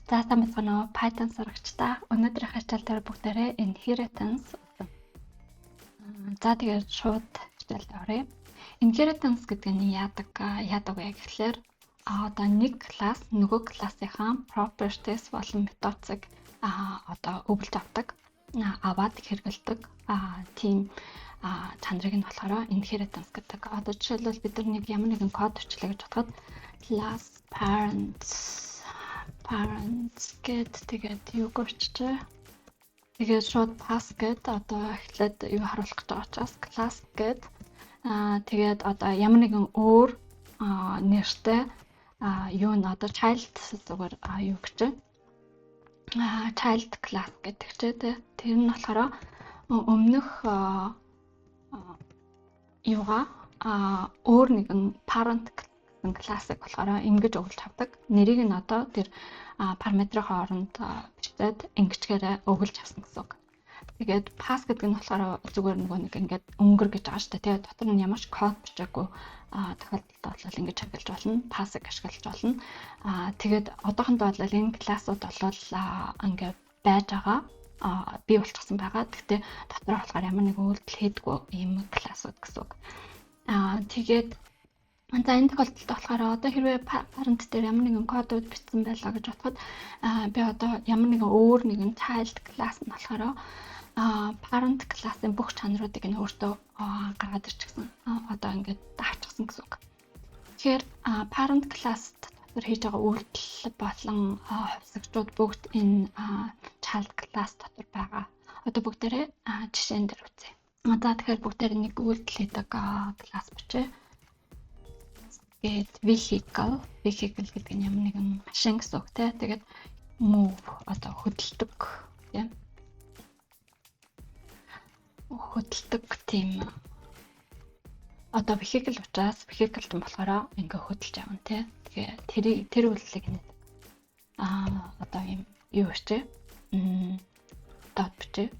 За сайн байна уу? Python сурагчдаа өнөөдрийн хичээл дээр бүгдээрээ inheritance үзэн. За тэгээд шууд хичээлд оръё. Inheritance гэдэг нь яадаг вэ гэхлээр одоо нэг класс нөгөө классынхаа properties болон методыг одоо өвлж авдаг, аваад хэрэгэлдэг тийм чанарыг нь болохоор inheritance гэдэг. Одоо жишээлбэл бид нар нэг ямар нэгэн код бичлээ гэж бодоход class parents гэд тэгээд юу гэрчээ. Тэгээд шууд pass гэд одоо эхлээд юу харуулах гэж байгаа учраас class гэд тэгээд одоо ямар нэгэн өөр нэртэй юу н одоо child зүгээр юу гэж child class гэдэг ч тэр нь болохоор өмнөх юугаа өөр нэгэн parent классыг болохоор ингэж өгүүлж авдаг. Нэрийг нь одоо тэр параметрын хооронд бичээд ингэчгээрээ өгүүлж авсан гэсэн үг. Тэгээд pass гэдэг нь болохоор зүгээр нэг ингээд өнгөр гэж байгаа шүү дээ. Тэгээд дотор нь ямар ч код бичээгүй тохиолдолд бол ингэж хагалж болно. Pass-ыг ашиглаж болно. Тэгээд одоохондоо бол энэ классууд бол ингээд байж байгаа. Бий болчихсон байгаа. Гэхдээ дотор болохоор ямар нэг үйлдэл хийдэггүй ийм классууд гэсэн үг. Тэгээд за энэ тохиолдолд болохоор одоо хэрвээ parent дээр ямар нэгэн кодууд бичсэн байлаа гэж бодоход би одоо ямар нэгэн өөр нэгэн child class нь болохоор parent class-ын бүх чанаруудыг нь өөртөө гаргаад ирчихсэн. Одоо ингээд даавчихсан гэсэн үг. Тэгэхээр parent class дотор хийж байгаа үйлдэл болон хувьсгчдууд бүгд энэ child class дотор байгаа. Одоо бүгдээрээ жишээн дээр үзье. За тэгэхээр бүгдээрээ нэг үйлдэл хийдэг class бичээ. Vehicle гэдэг нь ямар нэгэн машин гэсэн үг те. Тэгээд move одоо хөдөлдөг тийм. Хөдөлдөг тийм. Одоо vehicle учраас vehicle юм болохоор ингээ хөдөлж явна те. Тэгээ тэр үйлдэлийг нэг одоо юм юу өчтэй. Dot бичээ.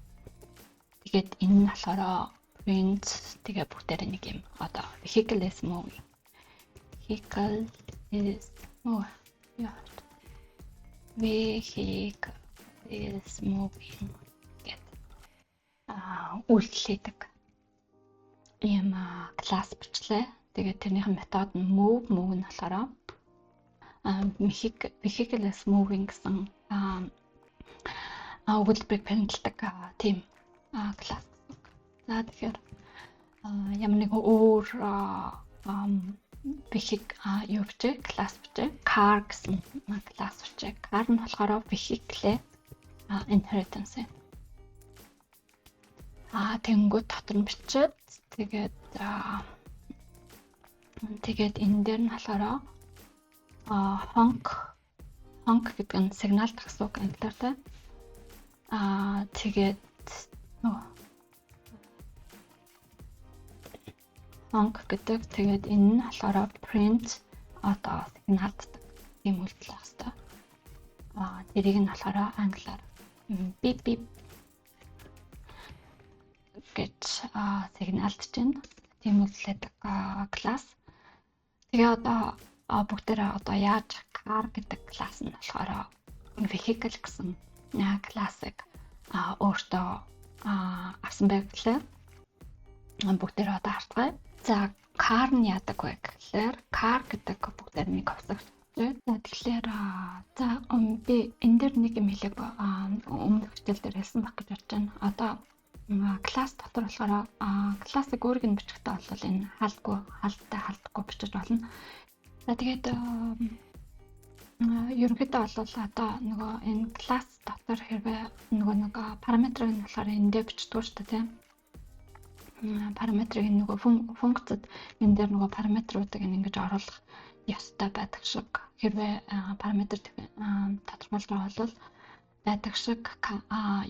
Тэгээд энэ нь болохоор print тэгээ бүгдээрээ нэг юм одоо vehicle is moving. Vehicle is moving гэд үйлдэл хийдэг ийм класс бичлээ. Тэгээд тэрнийхэн метод нь move нь болохоор vehicle is moving гэсэн үйлдэлийг пэндэлдэг тийм класс. За тэгэхээр ямар нэгэн өөр юу бичээ класс бичээ car гэсэн класс бичээ. Car нь болохоор vehicle inheritance. Тэнгүүд дотор нь бичээд тэгээд энэ дээр нь болохоор honk гэдэг нь сигнал гэсэн үг англиартай. Тэгээд honk гэдэг тэгээд энэ нь болохоор print одоо сигналддаг юм үйлдэл байх хэвээр. Тэрийг нь болохоор англиар beep beep гэж сигналдж байна. Тийм үйлдэлдэг класс. Тэгээ одоо бүгдээрээ одоо яаж car гэдэг класс нь болохоор vehicle гэсэн классыг өөртөө авсан байглаа. Бүгдээрээ одоо хартгая. За car нь яадаг вэ гэхлээр car гэдэг бүгдээр нэг хувьсгч. За тэгэхээр би энэ дээр нэг юм хэлээг өмнөх хичээл дээр хэлсэн байх гэж бодож байна. Одоо класс дотор болохоор классыг өөрийг нь бичихтэй бол энэ халдахгүй бичиж болно. За тэгээд ерөнхийдөө бол одоо нөгөө энэ класс дотор хэрвээ нэг параметрыг нь болохоор эндээ бичдэг шүү дээ тийм. Параметрыг нөгөө функцэд энэ дээр нөгөө параметруудыг ингэж оруулах ёстой байдаг шиг. Хэрвээ параметр тодорхойлж байгаа бол байдаг шиг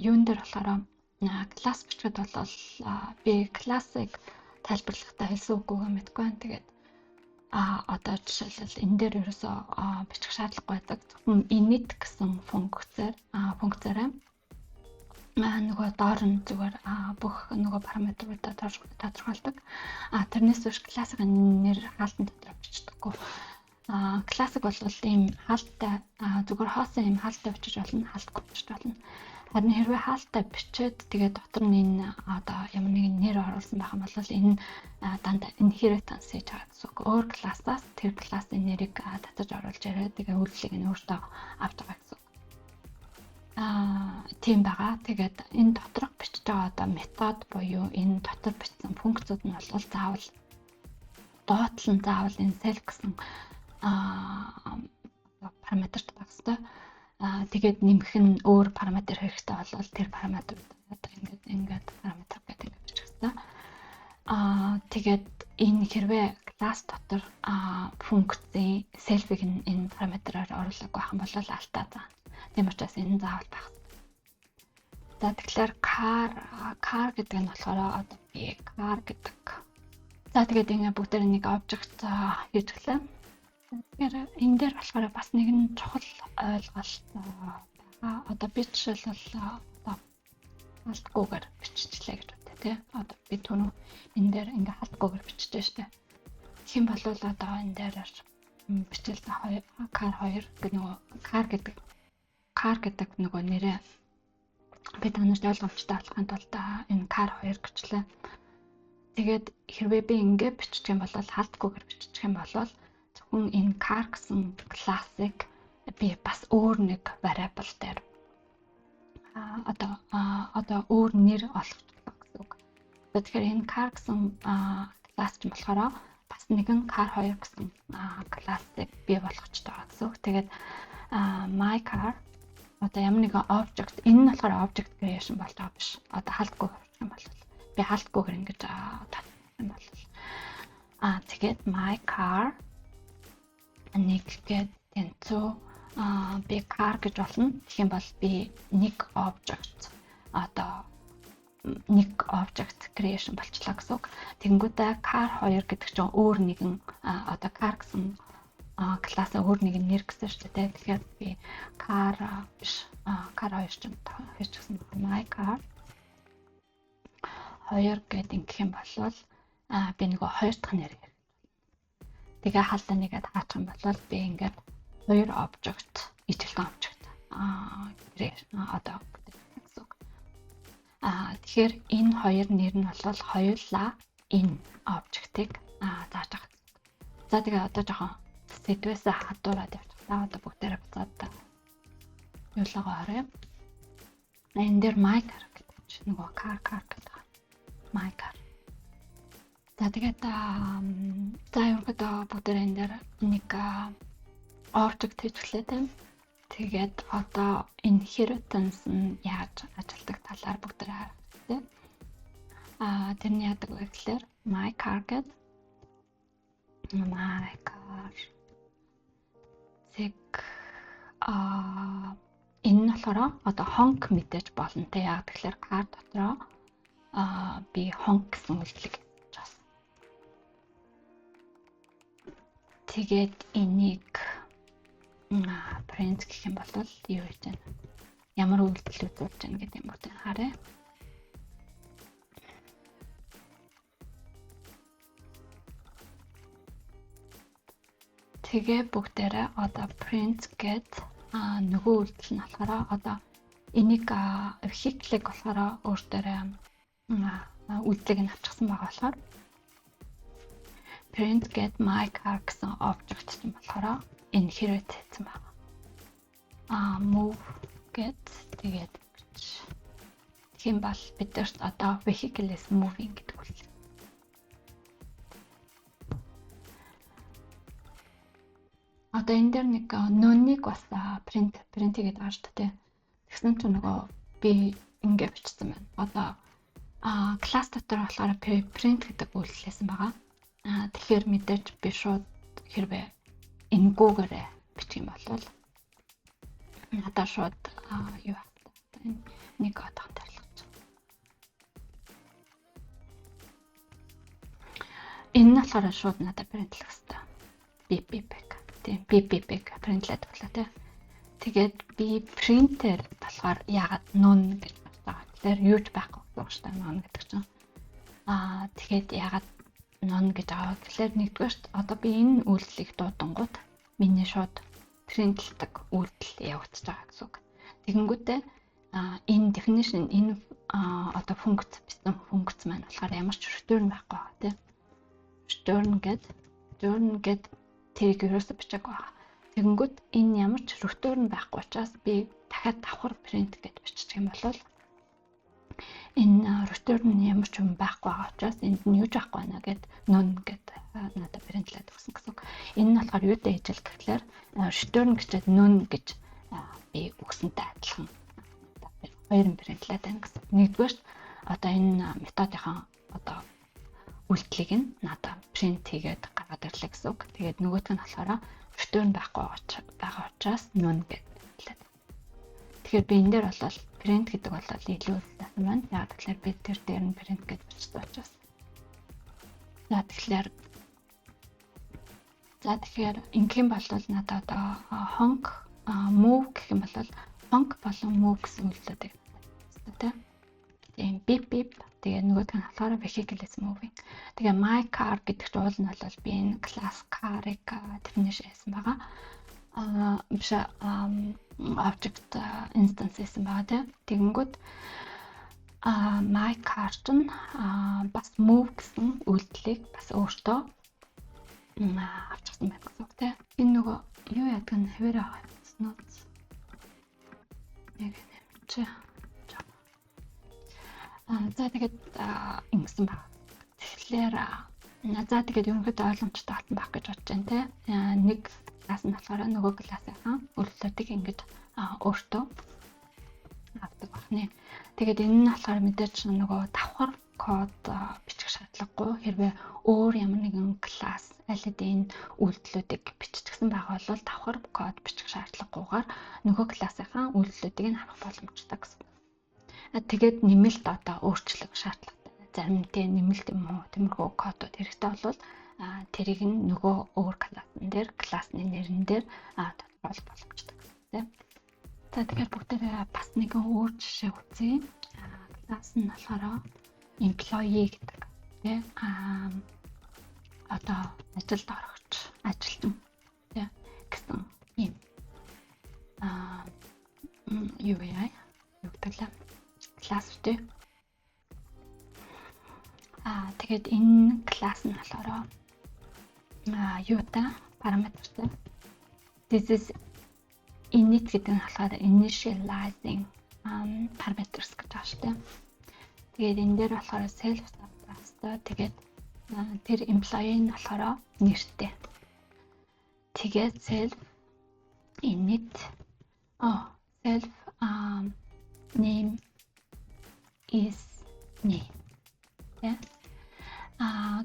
юун дээр болохоор класс бичгээд бол би классыг тайлбарлахдаа хэлсэн үгүйгээ мэдгүй байна. Тэгээд одоо жишээлбэл энэ дээр ерөөсөө бичих шаардлагагүй байдаг. Зөвхөн init гэсэн функцаараа нөгөө доор нь зүгээр бүх нөгөө параметруудаа тодорхойлдог. Тэрнээс биш классыг нэр хаалтан дотор бичдэггүй. Классик бол ийм хаалттай зүгээр хоосон ийм хаалттай бичиж болно, хаалтгүй бичиж болно. Харин хэрвээ хаалттай бичээд тэгээд дотор нь энэ одоо ямар нэгэн нэр оруулсан байх юм бол энэ дандаа inheritance гэж байгаа гэсэн үг. Өөр классаас тэр классын нэрийг татаж оруулж ирээд тэгээд үйлчлэг нь өөртөө авч байгаа гэсэн үг. Тийм байгаа. Тэгээд энэ доторх бичиж байгаа одоо метод буюу энэ дотор бичсэн функцүүд нь бол заавал доотлон заавал энэ self гэсэн параметрт байх хэрэгтэй. Тэгээд нэмэх нь өөр параметр хэрэгтэй болвол тэр параметр одоо ингээд параметр гэдэг ингээд бичих хэрэгтэй. Тэгээд энэ хэрвээ класс дотор функцийн self-ийг энэ параметраар оруулаагүй байх юм бол алдаа заа. Тийм учраас энэ заавал байх хэрэгтэй. За тэгэхээр car гэдэг нь болохоор одоо би car гэдэг. За тэгээд ингээд бүгдээр нэг object хийж гэлээ. Тэгэхээр энэ дээр болохоор бас нэгэн чухал ойлголт байгаа. Одоо би жишээлбэл одоо халтгүйгээр биччихлээ гэж бодъё тий. Одоо би түрүү энэ дээр ингээ халтгүйгээр биччихсэн шүү дээ. Тэгэх юм бол одоо энэ дээр бичэлтэй car 2 гэдэг нөгөө car гэдэг нөгөө нэрээ би танарт ойлгомжтой болгохын тулд энэ car 2 гэчлээ. Тэгээд хэрвээ би ингээ биччих юм бол халтгүйгээр биччих юм бол зөвхөн энэ car гэсэн классик би бас өөр нэг variable дээр одоо өөр нэр олгочихлоо гэсэн үг. Тэгэхээр энэ car гэсэн класс ч болохоор бас нэгэн car 2 гэсэн классик бий болгочихдог гэсэн үг. Тэгээд my car одоо ямар нэгэн object энэ нь болохоор object creation болж байгаа биш. Одоо халтгүй хийх юм бол би халтгүйгээр ингэж татах юм бол тэгээд my car нэглгээд тэнцүү би car гэж болно. Тэгэх юм бол би нэг object одоо нэг object creation болчлаа гэсэн үг. Тэнгүүдээ car 2 гэдэг чинь өөр нэгэн одоо car гэсэн классаа өөр нэгэн нэр гэсэн шүү дээ. Тэгэхээр би car биш car 2 чинь хийчихсэн my car 2 гэдэг ингэх юм бол би нөгөө хоёр дахь нэр. Тэгээ хаалтаа нэгээд хаачих юм бол би ингээд хоёр object ижлэгэн object одоо гэсэн үг. Тэгэхээр энэ хоёр нэр нь бол хоёулаа энэ object-ыг зааж байгаа. За тэгээ одоо жоохон сэдвээсээ хадуураад явчихлаа. Одоо бүгдээрээ буцаад юулагаа орё. Энэ дээр my car гэдэг чинь нөгөө car гэдэг. My car. За тэгээд за ерөнхийдөө бүгдээр энэ дээр нэг object хийчихлээ тийм. Тэгээд одоо inheritance нь яаж ажилладаг талаар бүгдээр харах тийм. Тэрний яадаг вэ гэхээр my car гэдэг my car зэг энэ нь болохоор одоо honk мэдээж болно тийм. Яг тэгэхээр car дотроо би honk гэсэн үйлдэл тэгээд энийг print гэх юм бол юу гэж байна? Ямар үйлдэл үзүүлж байна гэдэг юм бүгдийг харъя. Тэгээ бүгдээрээ одоо print гэд нөгөө үйлдэл нь болохоор одоо энийг vehicle болохоор өөртөө үйлдэлийг нь авчихсан байгаа болохоор print get my car гэсэн object юм болохоор inherit хийсэн байна. Move get тэгээд тийм бол бидэрт одоо vehicle is moving гэдэг үл. Одоо энэ дээр нэг нөөнийг бас print хийгээд байгаа шүү дээ. Тэгсэн чинь нөгөө би ингэ бичсэн байна. Одоо класс дотор болохоор print гэдэг үйлдэл хийсэн байгаа. Тэгэхээр мэдээж би шууд хэрвээ энгүүгээрээ бичих юм бол надад шууд юу байна? Нэг одохон тайлгаж. Энэ нь болохоор шууд надад принтлэх хэрэгтэй. BBB принтлээд болоо тий. Тэгээд би принтер болохоор ягаад нун гэж байна. Тэгэхээр юу ч байхгүй шүү дээ нун гэдэг чинь. Тэгээд ягаад нон гэж аваад тэгэхээр нэгдүгээрт одоо би энэ үйлдэлийг дуудангууд миний шууд принтлдэг үйлдэл явагдаж байгаа гэсэн үг. Тэгэнгүүтээ энэ definition энэ одоо функц бичсэн функц маань болохоор ямар ч return байхгүй байгаа тийм. Return гэд тэрийг ерөөсө бичээгүй байгаа. Тэгэнгүүт энэ ямар ч return байхгүй учраас би дахиад давхар print гэж биччих юм бол энэ return ямар ч юм байхгүй байгаа учраас энд нь юу ч байхгүй байна гэд none гэд надад printlээд өгсөн гэсэн үг. Энэ нь болохоор юутай ижил гэхлээр return гэчээд none гэж би өгсөнтэй адилхан. Хоёр нь printlээд байна гэсэн. Нэгдүгээр одоо энэ методынхаа одоо үйлдэлийг нь надад print хийгээд гаргаад ирлээ гэсэн үг. Тэгээд нөгөөх нь болохоор return байхгүй байгаа учраас none гэд printlээд. Тэгэхээр би энэ дээр бол print гэдэг бол илүү сайн байна. Яг тэгэхээр би тэр дээр нь print гэж бичсэн учраас. Тэгэхээр ингэм бол надад одоо honk move гэх юм бол honk болон move гэсэн үйлдэлтэй тийм. Тийм beep beep тэгээ нөгөөх нь болохоор vehicle is moving. Тэгээ my car гэдэг чинь уул нь бол би энэ class car-ыг definition хийсэн байгаа. Биш object instance хийсэн байгаа тийм. Тэгэнгүүт my car чинь бас move гэсэн үйлдэлийг бас өөртөө авчихсан байх гэсэн үг тийм. Энэ нөгөө юу яадаг нь хэвээр байгаа юм. Яг нэмч. За тэгээд ингэсэн баг. Тэгэхээр за тэгээд ерөнхийдөө ойлгомжтой болсон баг гэж бодож байна те. Нэг класс нь болохоор нөгөө классынхаа үйлдэлүүдийг ингэж өөртөө авдаг байна. Тэгээд энэ нь болохоор мэдээж нөгөө давхар код бичих шаардлагагүй. Хэрвээ өөр ямар нэгэн класс аль хэдийн үйлдэлүүдийг биччихсэн байгаа бол давхар код бичих шаардлагагүйгээр нөгөө классынхаа үйлдэлүүдийг нь харах боломжтой гэсэн. Тэгээд нэмэлт одоо өөрчлөх шаардлагатай. Зарим нь нэмэлт юм уу тиймэрхүү кодууд хэрэгтэй бол тэрийг нь нөгөө өөр классын дээр классны нэрэн дээр тодорхойлох боломжтой тийм. За тэгэхээр бүгдээрээ бас нэгэн өөр жишээ үзье. Класс нь болохоор employee гэдэг тийм. Одоо ажилд орогч, ажилтан тийм гэсэн юм. Юу гэдэг лээ. Класс үү? Тэгээд энэ класс нь болохоор юутай параметртэй. This is init гэдэг нь болохоор initializing parameters гэж байна шүү дээ. Тэгээд энэ дээр болохоор self subtracted тэгээд тэр employee нь болохоор нэртэй. Тэгээд self init self name is name. Yeah.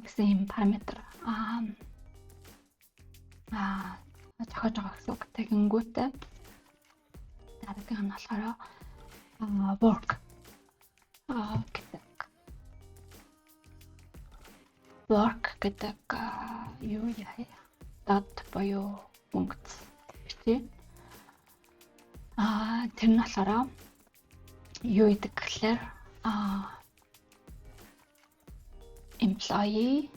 Гэсэн параметр зохиож байгаа гэсэн үг. Тэгэнгүүтээ дараагийн нь болохоор work гэдэг. Work гэдэг юу яа? Дат боёо функц тийм. Тэр нь болохоор юу гэдэг гэхээр employee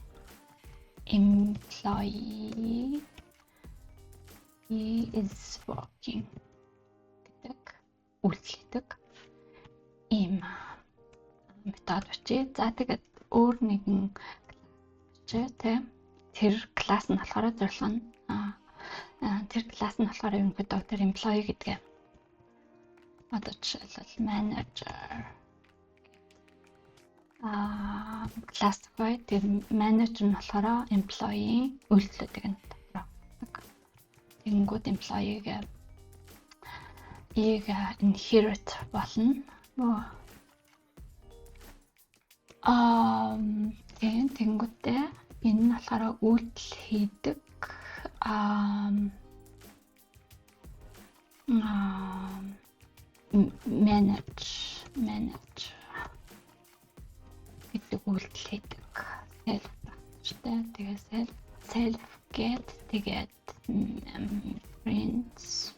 is working гэдэг үйлдэлдэг ийм метод бичээ. За тэгээд өөр нэгэн бичээ тийм. Тэр класс нь болохоор зорилго нь тэр класс нь болохоор ерөнхийдөө тэр employee гэдэг. Одоо жишээлбэл manager classify тэр manager нь болохоор employee үйлдэлүүдийг нь тодорхойлдог. Тэгэнгүүт employee-г inherit болно. Тэгэнгүүтээ энэ нь болохоор үйлдэл хийдэг manage гэдэг үйлдэл хийдэг. Self багчтай. Тэгээ self get тэгээд prints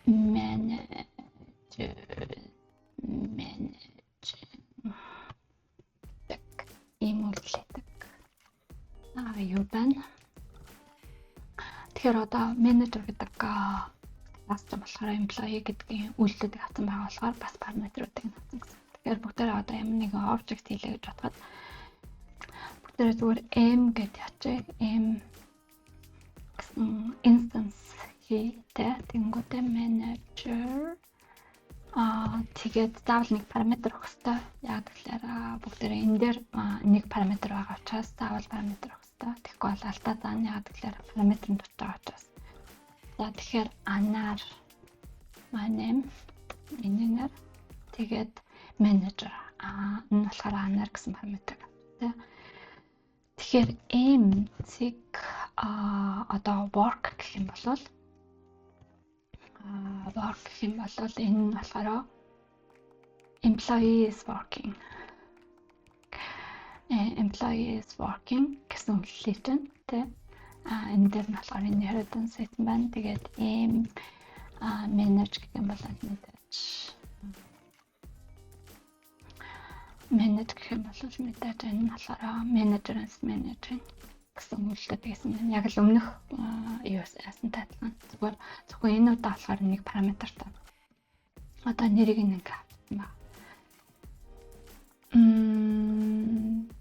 manage ийм үйлдэл хийдэг. Юу тэгэхээр одоо менежер гэдэг класс ч болохоор employee гэдгийн үйлдэлүүдийг авсан байгаа болохоор бас параметруудыг авсан гэсэн. Тэгэхээр бүгдээрээ одоо ямар нэгэн object хийлээ гэж бодоход бүгдээрээ зүгээр m гэж ячаа. m гэсэн instance хийтэй тэнгуүтэй manager тэгээд заавал нэг параметр өгөх хэрэгтэй. Яг тэгэхээр бүгдээрээ энэ дээр нэг параметр байгаа учраас заавал параметр өгөх хэрэгтэй. Тэгэхгүй бол алдаа заана. Яг тэгэхээр параметрын дутж байгаа учраас. За тэгэхээр anar my name engineer тэгээд manager энэ болохоор anar гэсэн параметр тий. Тэгэхээр m цэг одоо work гэх юм бол work гэх юм бол энэ нь болохоор employee is working. Employee is working гэсэн үйлчлэл чинь тий. Энэ дээр нь болохоор inheritance гэсэн байна. Тэгээд manage гэх юм бол manage гэх юм бол мэдээж энэ нь болохоор manager-аас managing гэсэн үйлдэл гэсэн байна. Яг л өмнөх яасан тайлбар. Зөвхөн энэ удаа болохоор нэг параметртай. Одоо нэрийг нэг авсан ба.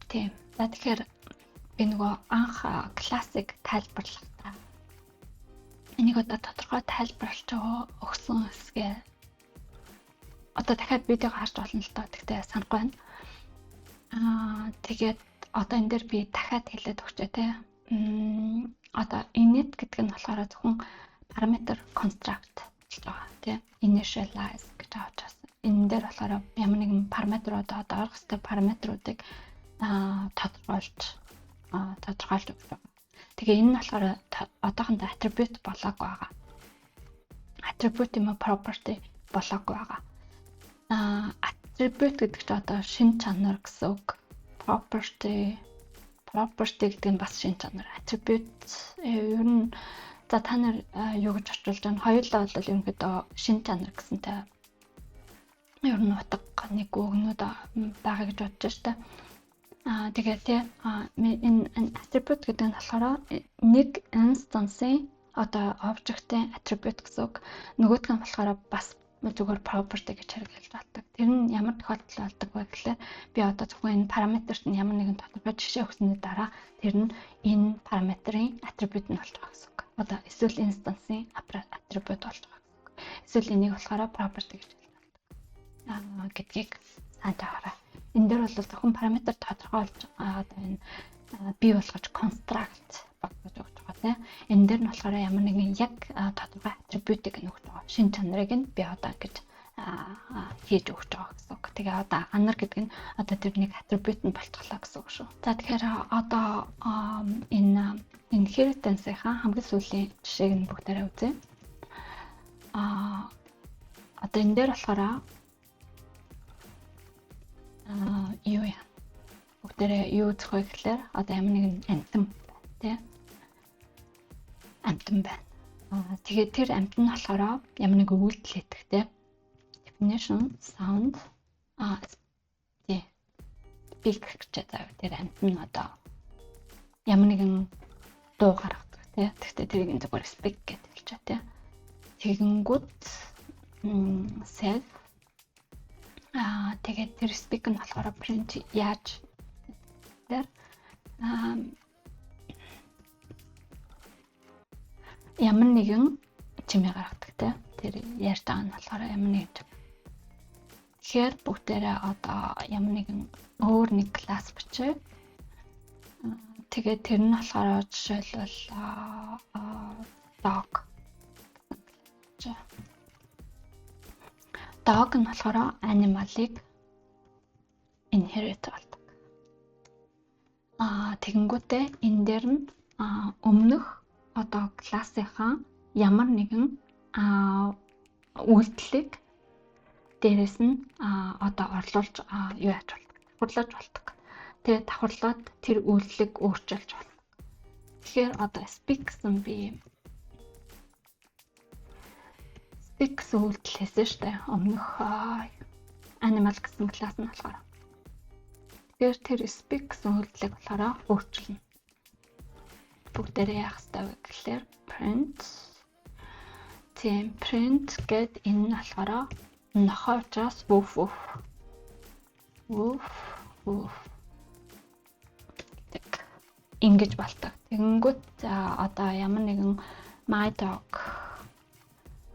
Тийм. За тэгэхээр би нөгөө анх классик тайлбарлахдаа энийг одоо тодорхой тайлбарлаж өгсөн хэсгээ одоо дахиад видеог харж болно л доо. Тэгтээ санахгүй байна. Тэгээд одоо энэ дээр би дахиад хэлээд өгчээ те. Одоо init гэдэг нь болохоор зөвхөн parameter construct гэж байгаа те. Initialize гэж авчаас. Энэ дээр болохоор ямар нэгэн параметрууд одоо орох хэвээр параметруудыг тодорхойлж өгч байгаа. Тэгээ энэ нь болохоор одоохондоо attribute болоогүй байгаа. Attribute юм уу property болоогүй байгаа. Attribute гэдэг чинь одоо шин чанар гэсэн үг. Property гэдэг нь бас шин чанар. Attribute ер нь за та нар юу гэж орчуулж байгаа нь хоёулаа бол ерөнхийдөө шин чанар гэсэнтэй ер нь утга нэг өгнүүд байгаа гэж бодож байна. Тэгээд энэ attribute гэдэг нь болохоор нэг instance-ийн одоо object-ийн attribute гэсэн үг. Нөгөөх нь болохоор бас зүгээр property гэж хэрэглэж болдог. Тэр нь ямар тохиолдолд болдог вэ гэхээр би одоо зөвхөн энэ параметрт нь ямар нэгэн тодорхой жишээ өгсөний дараа тэр нь энэ параметрын attribute нь болж байгаа гэсэн үг. Одоо эсвэл instance-ийн attribute болж байгаа гэсэн үг. Эсвэл энийг болохоор property гэж хэлдэг. Гэдгийг санд аваарай. Энэ дээр бол зөвхөн параметр тодорхойлж одоо энэ бий болгож construct болгож өгч байгаа тийм. Энэ дээр нь болохоор ямар нэгэн яг тодорхой attribute-ийг нөгж байгаа. Шин чанарыг нь би одоо гэж хийж өгч байгаа гэсэн үг. Тэгээ одоо anar гэдэг нь одоо тэр нэг attribute нь болчихлоо гэсэн үг шүү. За тэгэхээр одоо энэ inheritance-ийн хамгийн сүүлийн жишээг нь бүгдээрээ үзье. Одоо энэ дээр болохоор юу яа. Бүгдээрээ юу үзэх вэ гэхээр одоо ямар нэгэн амтан байна тий. Амтан байна. Тэгээд тэр амтан нь болохоор ямар нэгэн үйлдэл хийдэг тий. Definition sound тий. Speak гэж зав. Тэр амтан нь одоо ямар нэгэн дуу гаргадаг тий. Тэгтээ тэрийг зүгээр speak гэж хэлчихэ тий. Тэгэнгүүт self тэгээд тэр speak нь болохоор print яаж тэр ямар нэгэн чимээ гаргадаг те. Тэр яаж байгаа нь болохоор ямар нэгэн. Тэгэхээр бүгдээрээ одоо ямар нэгэн өөр нэг класс бичээ. Тэгээд тэр нь болохоор жишээлбэл dog. Dog нь болохоор animal-ыг inherit болдог. Тэгэнгүүтээ энэ дээр нь өмнөх одоо классынхаа ямар нэгэн үйлдэлийг дээрээс нь одоо орлуулж юу яаж болдог? Давхарлаж болдог. Тэгээд давхарлаад тэр үйлдэлийг өөрчилж болдог. Тэгэхээр одоо speak гэсэн би speak гэсэн үйлдэл хийсэн шүү дээ. Өмнөх animal гэсэн класс нь болохоор. Тэгэхээр тэр speak гэсэн үйлдэлийг болохоор өөрчилнө. Бүгдээрээ яах ёстой вэ гэхээр Тийм print гэд энэ нь болохоор нохой учраас woof ингэж болдог. Тэгэнгүүт одоо ямар нэгэн my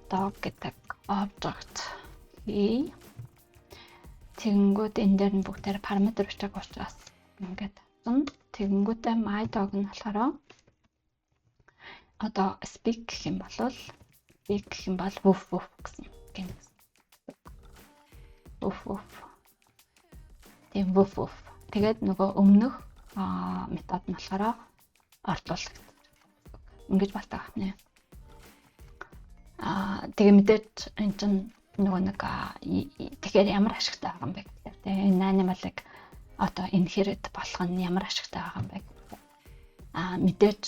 dog гэдэг object тэгэнгүүт энэ дээр нь бүгдээр параметр бичиг учраас ингээд тавьсан. Тэгэнгүүтээ my dog нь болохоор одоо speak гэх юм бол woof гэсэн гэнэ. Woof. Тийм woof. Тэгээд нөгөө өмнөх метод нь болохоор орчуулдаг. Ингэж болдог ахна. Тэгээ мэдээж энэ чинь нөгөө нэг тэгэхээр ямар ашигтай байгаа юм бэ гэхээр энэ animal-ыг одоо inherit болох нь ямар ашигтай байгаа юм бэ гэхээр мэдээж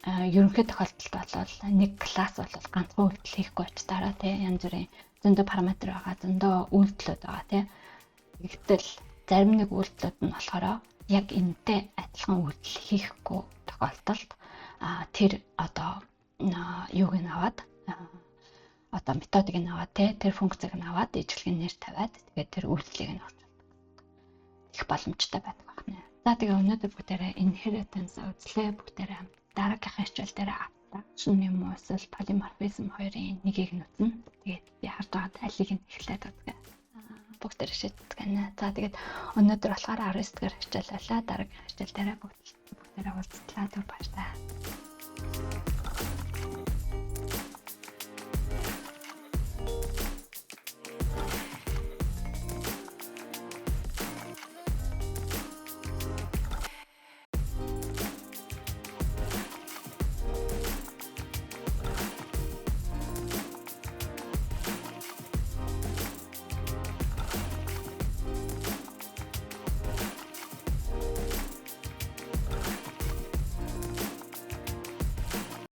ерөнхий тохиолдолд бол нэг класс бол ганцхан үйлдэл хийхгүй ч дараа янз бүрийн зөндөө параметр байгаа, зөндөө үйлдэлүүд байгаа Гэтэл зарим нэг үйлдэлүүд нь болохоор яг энэтэй адилхан үйлдэл хийхгүй тохиолдолд тэр одоо юуг нь аваад одоо методыг нь аваад тэр функцийг нь аваад ижлэгийн нэр тавиад тэгээд тэр үйлдэлийг нь орчуулдаг. Их боломжтой байдаг байна. За тэгээ өнөөдөр бүгдээрээ inheritance үзлээ, бүгдээрээ дараагийнхаа хичээл дээр abstraction юм уу эсвэл polymorphism хоёрын нэгийг нь үзнэ. Тэгээд би харж байгаа алийг нь эхлээд үзгээ. Бүгдээрээ шийддэг. За тэгээд өнөөдөр болохоор 19 дугаар хичээл байлаа. Дараагийн хичээл дээр бүгдээрээ уулзлаа. Түр баярлалаа.